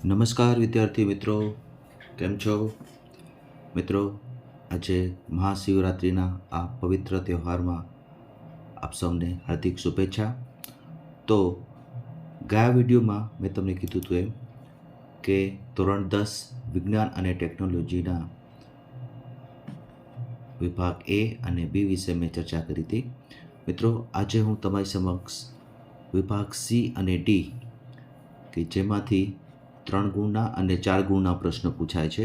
નમસ્કાર વિદ્યાર્થી મિત્રો, કેમ છો મિત્રો? આજે મહાશિવરાત્રિના આ પવિત્ર તહેવારમાં આપ સૌને હાર્દિક શુભેચ્છા. તો ગયા વિડીયોમાં મેં તમને કીધું હતું એમ કે ધોરણ 10 વિજ્ઞાન અને ટેકનોલોજીના વિભાગ એ અને બી વિશે મેં ચર્ચા કરી હતી. મિત્રો, આજે હું તમારી સમક્ષ વિભાગ સી અને ડી કે જેમાંથી 3 ગુણના અને 4 ગુણના પ્રશ્નો પૂછાય છે.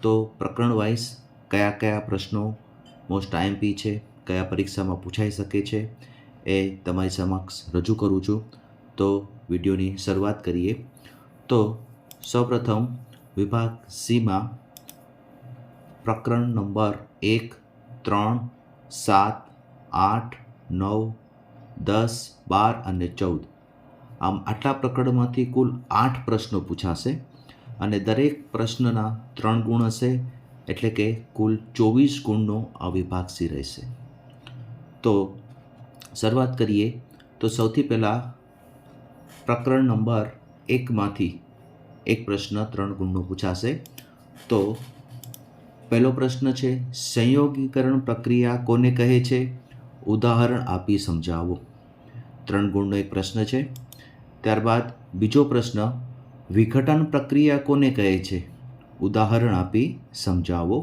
તો પ્રકરણ વાઇઝ કયા કયા પ્રશ્નો મોસ્ટ આઈએમપી છે, કયા પરીક્ષામાં પૂછાઈ શકે છે, એ તમારી સમક્ષ રજૂ કરું છું. તો વિડીયોની શરૂઆત કરીએ. તો સૌપ્રથમ વિભાગ સીમાં પ્રકરણ નંબર 1, 3, 7, 8, 9, 10, 12 અને 14, આમ આટલા પ્રકરણમાંથી કુલ 8 પ્રશ્નો પૂછાશે અને દરેક પ્રશ્નના 3 ગુણ હશે, એટલે કે કુલ 24 ગુણનો આ વિભાગ સી રહેશે. તો શરૂઆત કરીએ. તો સૌથી પહેલાં પ્રકરણ નંબર 1માંથી એક પ્રશ્ન 3 ગુણનો પૂછાશે. તો પહેલો પ્રશ્ન છે, સંયોગીકરણ પ્રક્રિયા કોને કહે છે? ઉદાહરણ આપી સમજાવો. 3 ગુણનો એક પ્રશ્ન છે. ત્યારબાદ બીજો પ્રશ્ન, વિઘટન પ્રક્રિયા કોને કહે છે? ઉદાહરણ આપી સમજાવો.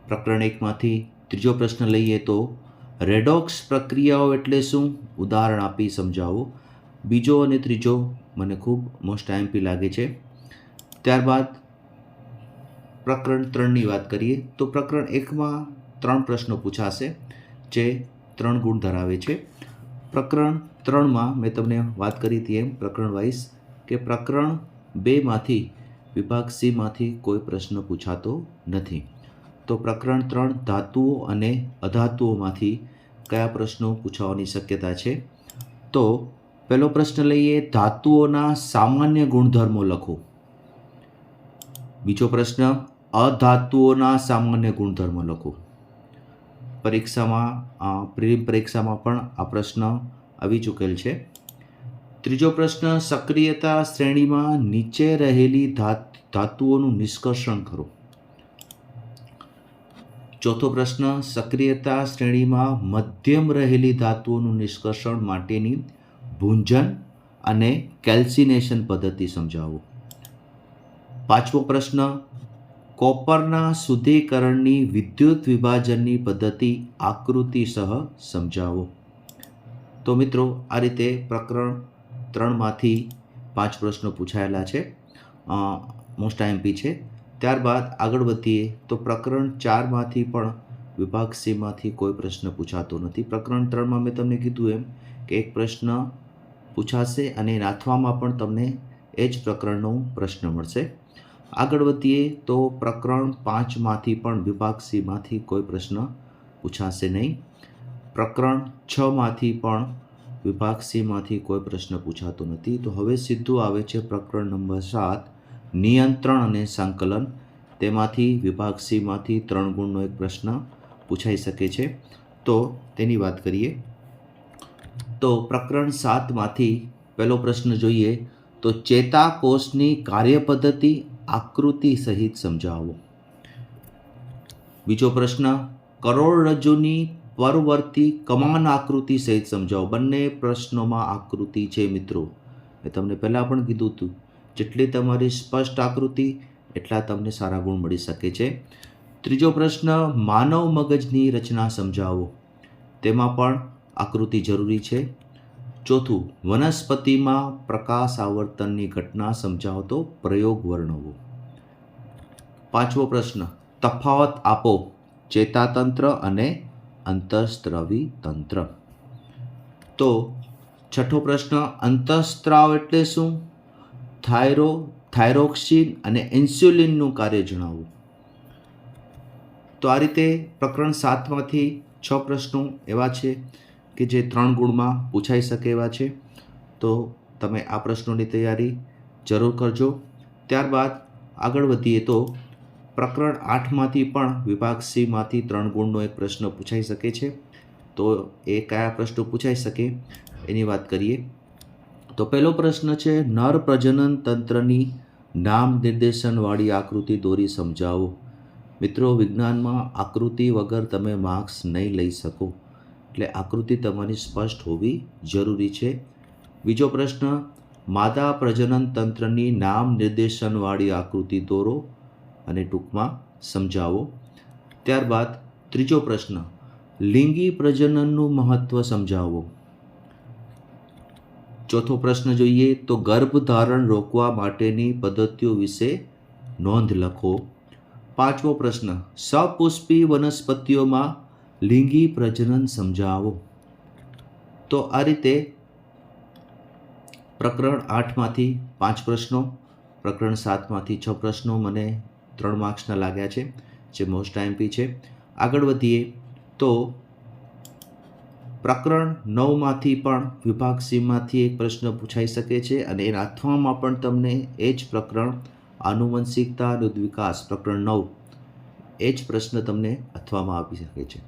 પ્રકરણ 1માંથી ત્રીજો પ્રશ્ન લઈએ તો રેડોક્સ પ્રક્રિયાઓ એટલે શું? ઉદાહરણ આપી સમજાવો. બીજો અને ત્રીજો મને ખૂબ મોસ્ટ આઈએમપી લાગે છે. ત્યારબાદ પ્રકરણ 3ની વાત કરીએ તો પ્રકરણ 1માં 3 પ્રશ્નો પૂછાશે જે 3 ગુણ ધરાવે છે. પ્રકરણ 3માં મેં તમને વાત કરી હતી એમ પ્રકરણ વાઇઝ કે પ્રકરણ 2માંથી વિભાગ સીમાંથી કોઈ પ્રશ્ન પૂછાતો નથી. તો પ્રકરણ 3 ધાતુઓ અને અધાતુઓમાંથી કયા પ્રશ્નો પૂછાવાની શક્યતા છે? તો પહેલો પ્રશ્ન લઈએ, ધાતુઓના સામાન્ય ગુણધર્મો લખો. બીજો પ્રશ્ન, અધાતુઓના સામાન્ય ગુણધર્મો લખો. પરીક્ષામાં પણ આ પ્રશ્ન આવી ચૂકેલ છે. ત્રીજો પ્રશ્ન, સક્રિયતા શ્રેણીમાં નીચે રહેલી ધાતુઓનું નિષ્કર્ષણ કરો. ચોથો પ્રશ્ન, સક્રિયતા શ્રેણીમાં મધ્યમ રહેલી ધાતુઓનું નિષ્કર્ષણ માટેની ભૂંજન અને કેલ્સિનેશન પદ્ધતિ સમજાવો. પાંચમો પ્રશ્ન, કોપરના શુદ્ધિકરણની વિદ્યુત વિભાજનની પદ્ધતિ આકૃતિ સહ સમજાવો. તો મિત્રો, આ રીતે પ્રકરણ 3માંથી 5 પ્રશ્નો પૂછાયેલા છે, મોસ્ટ આઈએમપી છે. ત્યારબાદ આગળ વધીએ તો પ્રકરણ 4માંથી પણ વિભાગ સીમાંથી કોઈ પ્રશ્ન પૂછાતો નથી. પ્રકરણ 3માં મેં તમને કીધું એમ કે એક પ્રશ્ન પૂછાશે અને નાથવામાં પણ તમને એ જ પ્રકરણનો પ્રશ્ન મળશે. આગળ વધીએ તો પ્રકરણ 5માંથી પણ વિભાગ સીમાંથી કોઈ પ્રશ્ન પૂછાશે નહીં. પ્રકરણ 6માંથી પણ વિભાગ સીમાંથી કોઈ પ્રશ્ન પૂછાતો નથી. તો હવે સીધું આવે છે પ્રકરણ નંબર 7, નિયંત્રણ અને સંકલન. તેમાંથી વિભાગ સીમાંથી 3 ગુણનો એક પ્રશ્ન પૂછાઈ શકે છે. તો તેની વાત કરીએ. તો પ્રકરણ 7માંથી પહેલો પ્રશ્ન જોઈએ તો ચેતાકોષની કાર્યપદ્ધતિ આકૃતિ સહિત સમજાવો. બીજો પ્રશ્ન, કરોડરજ્જુની પરવર્તી કમાન આકૃતિ સહિત સમજાવો. બંને પ્રશ્નોમાં આકૃતિ છે મિત્રો. મેં તમને પહેલાં પણ કીધું હતું, જેટલી તમારી સ્પષ્ટ આકૃતિ એટલા તમને સારા ગુણ મળી શકે છે. ત્રીજો પ્રશ્ન, માનવ મગજની રચના સમજાવો. તેમાં પણ આકૃતિ જરૂરી છે. ચોથું, વનસ્પતિમાં પ્રકાશ આવર્તનની ઘટના સમજાવતો પ્રયોગ વર્ણવો. પાંચમો પ્રશ્ન, તફાવત આપો ચેતાતંત્ર અને અંતઃસ્ત્રાવી તંત્ર. તો છઠ્ઠો પ્રશ્ન, અંતઃસ્ત્રાવ એટલે શું? થાઇરોક્સિન અને ઇન્સ્યુલિનનું કાર્ય જણાવો. તો આ રીતે પ્રકરણ 7માંથી 6 પ્રશ્નો એવા છે કે જે 3 ગુણમાં પૂછાઈ શકે એવા છે. તો તમે આ પ્રશ્નોની તૈયારી જરૂર કરજો. ત્યારબાદ આગળ વધીએ તો પ્રકરણ 8માંથી પણ વિભાગ સીમાંથી 3 ગુણનો એક પ્રશ્ન પૂછાઈ શકે છે. તો એ કયા પ્રશ્નો પૂછાઈ શકે એની વાત કરીએ. તો પહેલો પ્રશ્ન છે, નર પ્રજનન તંત્રની નામ નિર્દેશનવાળી આકૃતિ દોરી સમજાવો. મિત્રો, વિજ્ઞાનમાં આકૃતિ વગર તમે માર્ક્સ નહીં લઈ શકો, એટલે આકૃતિ તમારી સ્પષ્ટ હોવી જરૂરી છે. બીજો પ્રશ્ન, માદા પ્રજનન તંત્રની નામ નિર્દેશનવાળી આકૃતિ દોરો અને ટૂંકમાં સમજાવો. ત્યારબાદ ત્રીજો પ્રશ્ન, લિંગી પ્રજનનનું મહત્વ સમજાવો. ચોથો પ્રશ્ન જોઈએ તો ગર્ભધારણ રોકવા માટેની પદ્ધતિઓ વિશે નોંધ લખો. પાંચમો પ્રશ્ન, સપુષ્પી વનસ્પતિઓમાં લિંગી પ્રજનન સમજાવો. તો આ રીતે પ્રકરણ 8માંથી 5 પ્રશ્નો, પ્રકરણ 7માંથી 6 પ્રશ્નો મને 3 માર્ક્સના લાગ્યા છે, જે મોસ્ટ આઈએમપી છે. આગળ વધીએ તો પ્રકરણ 9માંથી પણ વિભાગ સીમાંથી એક પ્રશ્ન પૂછાઈ શકે છે અને એના અથવામાં પણ તમને એ જ પ્રકરણ આનુવંશિકતા અને વિકાસ પ્રકરણ 9 એ જ પ્રશ્ન તમને અથવામાં આવી શકે છે.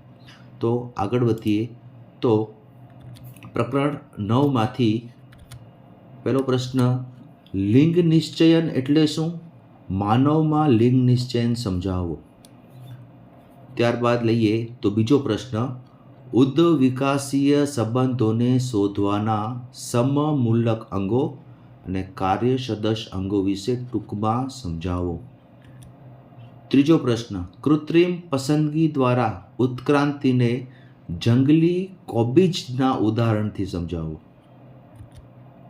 તો આગળ વધીએ તો પ્રકરણ 9માંથી પહેલો પ્રશ્ન, લિંગ નિશ્ચયન એટલે શું? માનવમાં લિંગ નિશ્ચયન સમજાવો. ત્યારબાદ લઈએ તો બીજો પ્રશ્ન, ઉદ્વિકાસીય સંબંધોને શોધવાના સમમૂલક અંગો અને કાર્યસદસ્ય અંગો વિશે ટૂંકમાં સમજાવો. ત્રીજો પ્રશ્ન, કૃત્રિમ પસંદગી દ્વારા ઉત્ક્રાંતિને જંગલી કોબીજના ઉદાહરણથી સમજાવો.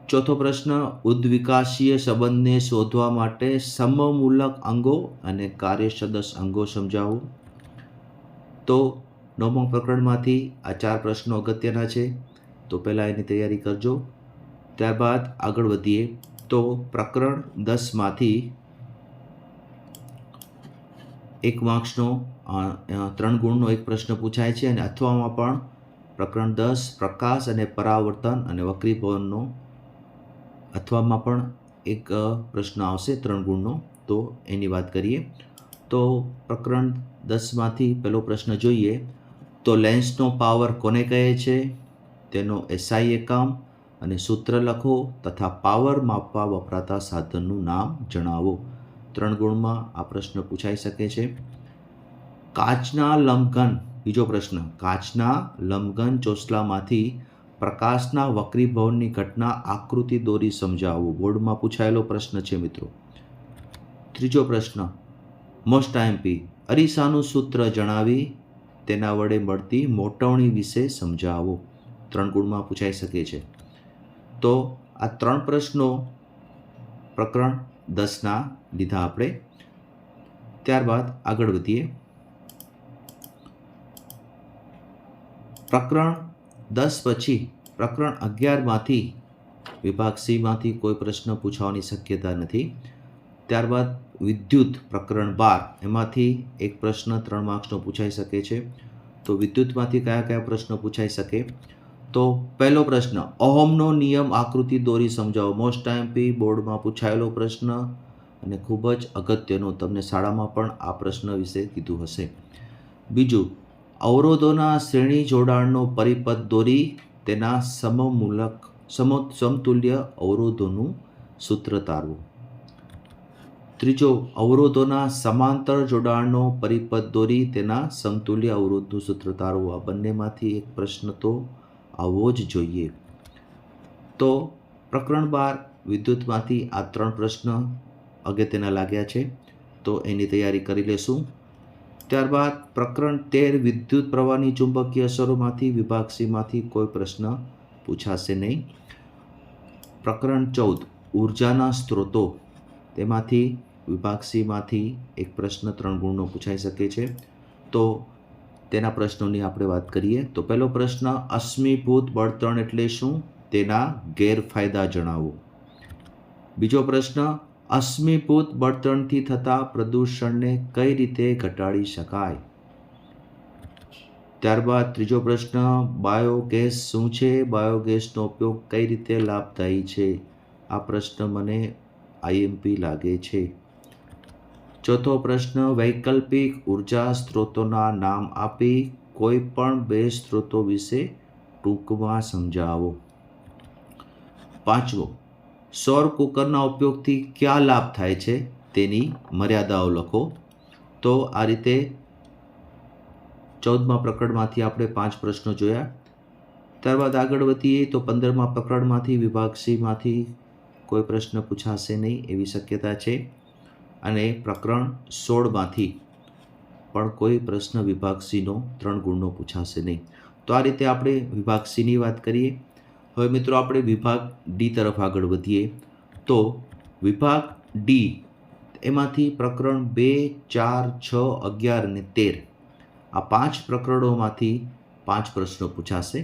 ચોથો પ્રશ્ન, ઉદ્વિકાસીય સંબંધને શોધવા માટે સમમૂલક અંગો અને કાર્યસદસ્ય અંગો સમજાવો. તો 9મા પ્રકરણમાંથી આ 4 પ્રશ્નો અગત્યના છે, તો પહેલાં એની તૈયારી કરજો. ત્યારબાદ આગળ વધીએ તો પ્રકરણ 10માંથી 1 માર્ક્સનો 3 ગુણનો એક પ્રશ્ન પૂછાય છે અને અથવામાં પણ પ્રકરણ 10 પ્રકાશ અને પરાવર્તન અને વક્રીભવનનો અથવામાં પણ એક પ્રશ્ન આવશે 3 ગુણનો. તો એની વાત કરીએ તો પ્રકરણ 10માંથી પહેલો પ્રશ્ન જોઈએ તો લેન્સનો પાવર કોને કહે છે? તેનો એસઆઈ એકમ અને સૂત્ર લખો તથા પાવર માપવા વપરાતા સાધનનું નામ જણાવો. 3 ગુણમાં આ પ્રશ્ન પૂછાઈ શકે છે. કાચના લંબઘન, બીજો પ્રશ્ન, કાચના લંબઘન ચોસલામાંથી પ્રકાશના વક્રીભવનની ઘટના આકૃતિ દોરી સમજાવો. બોર્ડમાં પૂછાયેલો પ્રશ્ન છે મિત્રો. ત્રીજો પ્રશ્ન, મોસ્ટ આઈએમપી, અરીસાનું સૂત્ર જણાવી તેના વડે મળતી મોટવણી વિશે સમજાવો. 3 ગુણમાં પૂછાઈ શકે છે. તો આ 3 પ્રશ્નો પ્રકરણ 10ના લીધા આપણે. ત્યારબાદ આગળ વધીએ. પ્રકરણ 10 પછી પ્રકરણ 11માંથી વિભાગ સીમાંથી કોઈ પ્રશ્ન પૂછવાની શક્યતા નથી. ત્યારબાદ વિદ્યુત પ્રકરણ 12 એમાંથી એક પ્રશ્ન 3 માર્ક્સનો પૂછાઈ શકે છે. તો વિદ્યુતમાંથી કયા કયા પ્રશ્નો પૂછાઈ શકે? તો પહેલો પ્રશ્ન, ઓહમનો નિયમ આકૃતિ દોરી સમજાવો. મોસ્ટ આઈએમપી, બોર્ડમાં પૂછાયેલો પ્રશ્ન અને ખૂબ જ અગત્યનો, તમને શાળામાં પણ આ પ્રશ્ન વિશે કીધું હશે. બીજું, અવરોધોના શ્રેણી જોડાણનો પરિપથ દોરી તેના સમતુલ્ય અવરોધોનું સૂત્ર તારવું. ત્રીજો, અવરોધોના સમાંતર જોડાણનો પરિપથ દોરી તેના સમતુલ્ય અવરોધનું સૂત્ર તારવું. આ બંનેમાંથી એક પ્રશ્ન તો આવવો જ જોઈએ. તો પ્રકરણ 12 વિદ્યુતમાંથી આ 3 પ્રશ્ન અગત્યના લાગ્યા છે, તો એની તૈયારી કરી લેશું. ત્યારબાદ પ્રકરણ 13 વિદ્યુત પ્રવાહની ચુંબકીય અસરોમાંથી વિભાગ સીમાંથી કોઈ પ્રશ્ન પૂછાશે નહીં. પ્રકરણ 14 ઉર્જાના સ્ત્રોતો, તેમાંથી વિભાગ સીમાંથી એક પ્રશ્ન 3 ગુણનો પૂછાઈ શકે છે. તો તેના પ્રશ્નોની આપણે વાત કરીએ તો પહેલો પ્રશ્ન, અશ્મિભૂત બળતણ એટલે શું? તેના ગેરફાયદા જણાવો. બીજો પ્રશ્ન, અશ્મિભૂત બળતણથી થતા પ્રદૂષણને કઈ રીતે ઘટાડી શકાય? ત્યારબાદ ત્રીજો પ્રશ્ન, બાયોગેસ શું છે? બાયોગેસનો ઉપયોગ કઈ રીતે લાભદાયી છે? આ પ્રશ્ન મને આઈએમપી લાગે છે. ચોથો પ્રશ્ન, વૈકલ્પિક ઉર્જા સ્ત્રોતોના નામ આપી કોઈ પણ 2 સ્ત્રોતો વિશે ટૂંકમાં સમજાવો. પાંચમો, સૌર કુકરના ઉપયોગથી કયા લાભ થાય છે તેની મર્યાદાઓ લખો. તો આ રીતે 14મા પ્રકરણમાંથી આપણે 5 પ્રશ્નો જોયા. ત્યારબાદ આગળ વધીએ તો 15મા પ્રકરણમાંથી વિભાગ સીમાંથી કોઈ પ્રશ્ન પૂછાશે નહીં એવી શક્યતા છે, અને પ્રકરણ 16માંથી પણ કોઈ પ્રશ્ન વિભાગ સીનો 3 ગુણનો પૂછાશે નહીં. તો આ રીતે આપણે વિભાગ સીની વાત કરીએ. હવે મિત્રો આપણે વિભાગ ડી તરફ આગળ વધીએ. તો વિભાગ ડી એમાંથી પ્રકરણ 2, 4, 6, 11 અને 13 આ 5 પ્રકરણોમાંથી 5 પ્રશ્નો પૂછાશે.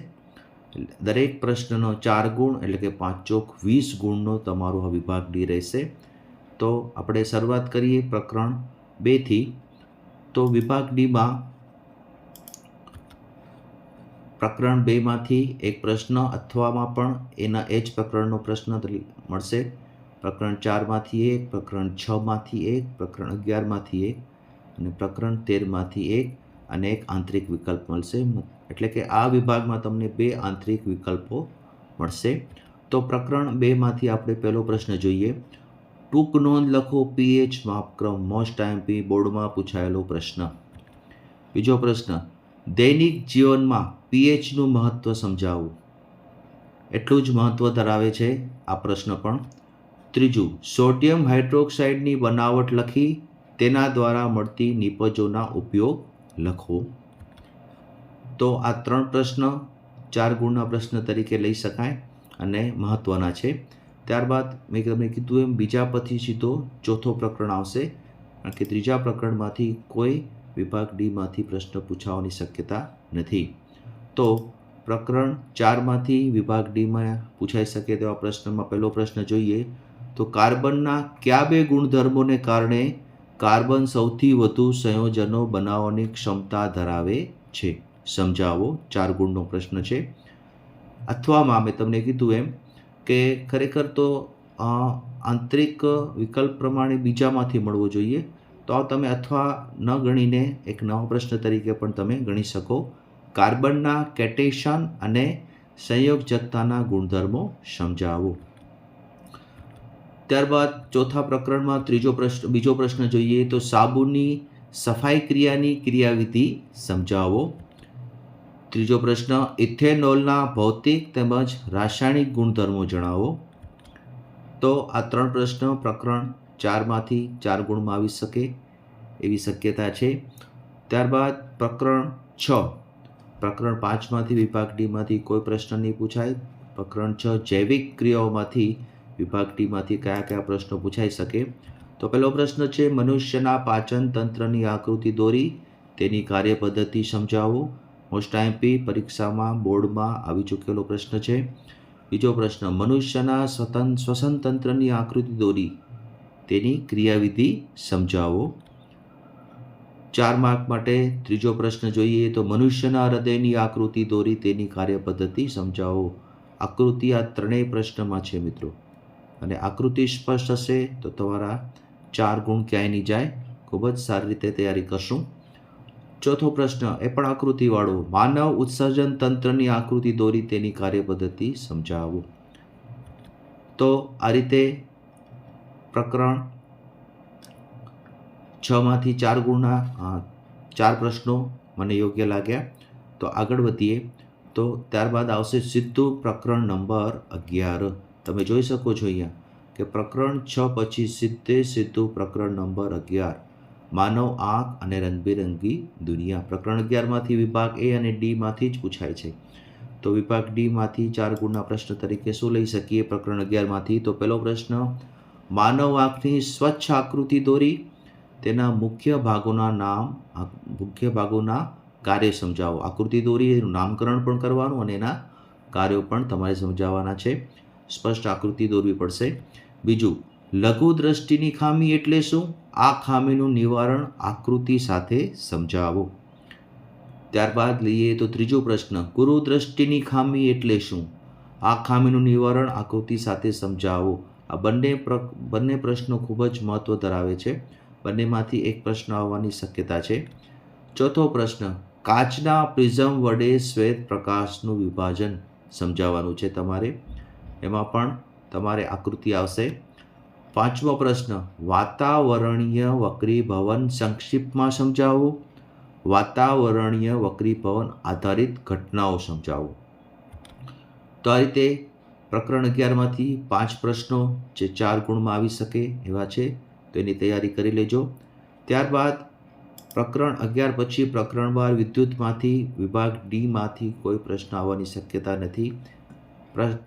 દરેક પ્રશ્નનો 4 ગુણ એટલે કે 5 ચોક 20 ગુણનો તમારો આ વિભાગ ડી રહેશે. તો આપણે શરૂઆત કરીએ પ્રકરણ 2થી. તો વિભાગ ડીમાં પ્રકરણ 2માંથી એક પ્રશ્ન અથવામાં પણ એના એ જ પ્રકરણનો પ્રશ્ન મળશે. પ્રકરણ 4માંથી એક, પ્રકરણ 6માંથી એક, પ્રકરણ 11માંથી એક અને પ્રકરણ 13માંથી એક અને એક આંતરિક વિકલ્પ મળશે. એટલે કે આ વિભાગમાં તમને 2 આંતરિક વિકલ્પો મળશે. તો પ્રકરણ 2માંથી આપણે પહેલો પ્રશ્ન જોઈએ. ટૂંક નોંધ લખો પીએચ માપક્રમ મોસ્ટ આઈએમપી બોર્ડમાં પૂછાયેલો પ્રશ્ન. બીજો પ્રશ્ન, દૈનિક જીવનમાં પીએચનું મહત્ત્વ સમજાવો. એટલું જ મહત્ત્વ ધરાવે છે આ પ્રશ્ન પણ. ત્રીજું, સોડિયમ હાઇડ્રોક્સાઇડની બનાવટ લખી તેના દ્વારા મળતી નિપજોના ઉપયોગ લખો. તો આ 3 પ્રશ્ન 4 ગુણના પ્રશ્ન તરીકે લઈ શકાય અને મહત્ત્વના છે. ત્યારબાદ મેં તમને કીધું એમ બીજા પછી સીધો ચોથો પ્રકરણ આવશે, કારણ કે ત્રીજા પ્રકરણમાંથી કોઈ વિભાગ ડીમાંથી પ્રશ્ન પૂછાવાની શક્યતા નથી. તો પ્રકરણ 4માંથી વિભાગ ડીમાં પૂછાઈ શકે તેવા પ્રશ્નમાં પહેલો પ્રશ્ન જોઈએ. તો કાર્બનના કયા 2 ગુણધર્મોને કારણે કાર્બન સૌથી વધુ સંયોજનો બનાવવાની ક્ષમતા ધરાવે છે? સમજાવો. 4 ગુણનો પ્રશ્ન છે. અથવામાં મેં તમને કીધું એમ કે ખરેખર તો આંતરિક વિકલ્પ પ્રમાણે બીજામાંથી મળવો જોઈએ. તો તમે અથવા ન ગણીને એક નવો પ્રશ્ન તરીકે પણ તમે ગણી શકો. કાર્બનના કેટેશન અને સંયોજકતાના ગુણધર્મો સમજાવો. ત્યારબાદ ચોથા પ્રકરણમાં બીજો પ્રશ્ન જોઈએ. તો સાબુની સફાઈ ક્રિયાની ક્રિયાવિધિ સમજાવો. ત્રીજો પ્રશ્ન, ઇથેનોલના ભૌતિક તેમજ રાસાયણિક ગુણધર્મો જણાવો. તો આ 3 પ્રશ્ન પ્રકરણ 4માંથી 4 ગુણમાં આવી શકે એવી શક્યતા છે. ત્યારબાદ પ્રકરણ 6, પ્રકરણ 5માંથી વિભાગ ડીમાંથી કોઈ પ્રશ્ન નહીં પૂછાય. પ્રકરણ 6, જૈવિક ક્રિયાઓમાંથી વિભાગ ડીમાંથી કયા કયા પ્રશ્નો પૂછાઈ શકે. તો પહેલો પ્રશ્ન છે, મનુષ્યના પાચન તંત્રની આકૃતિ દોરી તેની કાર્યપદ્ધતિ સમજાવો. મોસ્ટ આઈએમપી પરીક્ષામાં બોર્ડમાં આવી ચૂકેલો પ્રશ્ન છે. બીજો પ્રશ્ન, મનુષ્યના શ્વસન તંત્રની આકૃતિ દોરી તેની ક્રિયાવિધિ સમજાવો. 4 માર્ક માટે ત્રીજો પ્રશ્ન જોઈએ. તો મનુષ્યના હૃદયની આકૃતિ દોરી તેની કાર્યપદ્ધતિ સમજાવો. આકૃતિ આ 3 પ્રશ્નમાં છે મિત્રો, અને આકૃતિ સ્પષ્ટ હશે તો તમારા 4 ગુણ ક્યાંય નહીં જાય. ખૂબ જ સારી રીતે તૈયારી કરશું. ચોથો પ્રશ્ન એ પણ આકૃતિવાળો, માનવ ઉત્સર્જન તંત્રની આકૃતિ દોરી તેની કાર્યપદ્ધતિ સમજાવો. તો આ રીતે પ્રકરણ 6માંથી 4 ગુણના 4 પ્રશ્નો મને યોગ્ય લાગ્યા. તો આગળ વધીએ. તો ત્યારબાદ આવશે સીધું પ્રકરણ નંબર 11. તમે જોઈ શકો છો અહીંયા કે પ્રકરણ 6 પછી સીધું પ્રકરણ નંબર 11, માનવ આંખ અને રંગબેરંગી દુનિયા. પ્રકરણ 11માંથી વિભાગ એ અને ડીમાંથી જ પૂછાય છે. તો વિભાગ ડીમાંથી 4 ગુણના પ્રશ્ન તરીકે શું લઈ શકીએ પ્રકરણ 11માંથી? તો પહેલો પ્રશ્ન, માનવ આંખની સ્વચ્છ આકૃતિ દોરી તેના મુખ્ય ભાગોના કાર્ય સમજાવો. આકૃતિ દોરી એનું નામકરણ પણ કરવાનું અને એના કાર્યો પણ તમારે સમજાવવાના છે. સ્પષ્ટ આકૃતિ દોરવી પડશે. બીજું, લઘુ દ્રષ્ટિની ખામી એટલે શું? આ ખામીનું નિવારણ આકૃતિ સાથે સમજાવો. ત્યારબાદ લઈએ તો ત્રીજો પ્રશ્ન, ગુરુ દ્રષ્ટિની ખામી એટલે શું? આ ખામીનું નિવારણ આકૃતિ સાથે સમજાવો. આ બંને પ્રશ્નો ખૂબ જ મહત્વ ધરાવે છે. બંનેમાંથી એક પ્રશ્ન આવવાની શક્યતા છે. ચોથો પ્રશ્ન, કાચના પ્રિઝમ વડે શ્વેત પ્રકાશનું વિભાજન સમજાવવાનું છે તમારે. એમાં પણ તમારે આકૃતિ આવશે. 5મો પ્રશ્ન, વાતાવરણીય વક્રીભવન સંક્ષિપ્તમાં સમજાવો. વાતાવરણીય વક્રીભવન આધારિત ઘટનાઓ સમજાવો. તો આ રીતે પ્રકરણ 11માંથી 5 પ્રશ્નો જે 4 ગુણમાં આવી શકે એવા છે, તો એની તૈયારી કરી લેજો. ત્યારબાદ પ્રકરણ 11 પછી પ્રકરણ 12 વિદ્યુતમાંથી વિભાગ ડીમાંથી કોઈ પ્રશ્ન આવવાની શક્યતા નથી.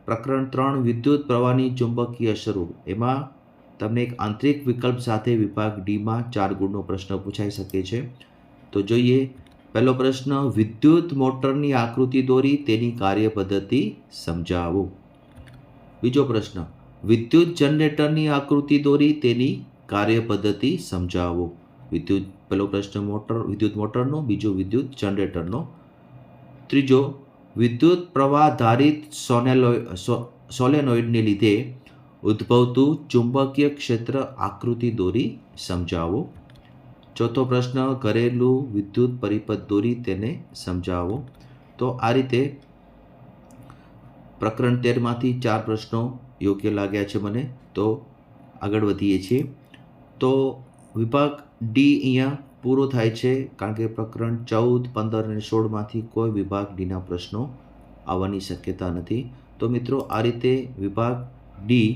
પ્રકરણ 3 વિદ્યુત પ્રવાહની ચુંબકીય અસરો, એમાં તમને એક આંતરિક વિકલ્પ સાથે વિભાગ ડીમાં 4 ગુણનો પ્રશ્ન પૂછાઈ શકે છે. તો જોઈએ પહેલો પ્રશ્ન, વિદ્યુત મોટરની આકૃતિ દોરી તેની કાર્ય પદ્ધતિ સમજાવો. બીજો પ્રશ્ન, વિદ્યુત જનરેટરની આકૃતિ દોરી તેની કાર્ય પદ્ધતિ સમજાવો. પહેલો પ્રશ્ન વિદ્યુત મોટરનો, બીજો વિદ્યુત જનરેટરનો. ત્રીજો, વિદ્યુત પ્રવાહધારિત સોલેનોઇડને લીધે ઉદ્ભવતું ચુંબકીય ક્ષેત્ર આકૃતિ દોરી સમજાવો. ચોથો પ્રશ્ન, ઘરેલું વિદ્યુત પરિપથ દોરી તેને સમજાવો. તો આ રીતે પ્રકરણ 13માંથી 4 પ્રશ્નો યોગ્ય લાગ્યા છે મને. તો આગળ વધીએ છીએ. તો વિભાગ ડી અહીંયા પૂરો થાય છે, કારણ કે પ્રકરણ 14, 15 અને 16માંથી કોઈ વિભાગ ડીના પ્રશ્નો આવવાની શક્યતા નથી. તો મિત્રો આ રીતે વિભાગ ડી,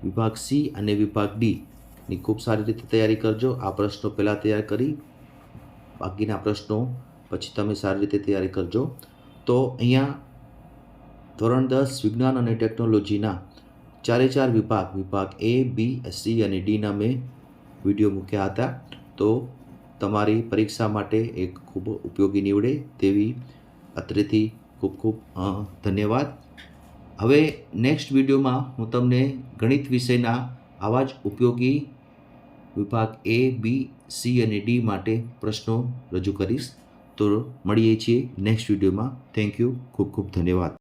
વિભાગ સી અને વિભાગ ડીની ખૂબ સારી રીતે તૈયારી કરજો. આ પ્રશ્નો પહેલાં તૈયાર કરી, બાકીના પ્રશ્નો પછી તમે સારી રીતે તૈયારી કરજો. તો અહીંયા ધોરણ 10 વિજ્ઞાન અને ટેકનોલોજીના 4 વિભાગ એ, બી, સી અને ડીના મેં વિડીયો મૂક્યા હતા. તો તમારી પરીક્ષા માટે એક ખૂબ ઉપયોગી નીવડે તેવી અત્રેથી ખૂબ ખૂબ ધન્યવાદ. હવે નેક્સ્ટ વિડીયોમાં હું તમને ગણિત વિષયના આવા જ ઉપયોગી વિભાગ એ, બી, સી અને ડી માટે પ્રશ્નો રજૂ કરીશ. તો મળીએ છીએ નેક્સ્ટ વિડીયોમાં. થેન્ક યુ, ખૂબ ખૂબ ધન્યવાદ.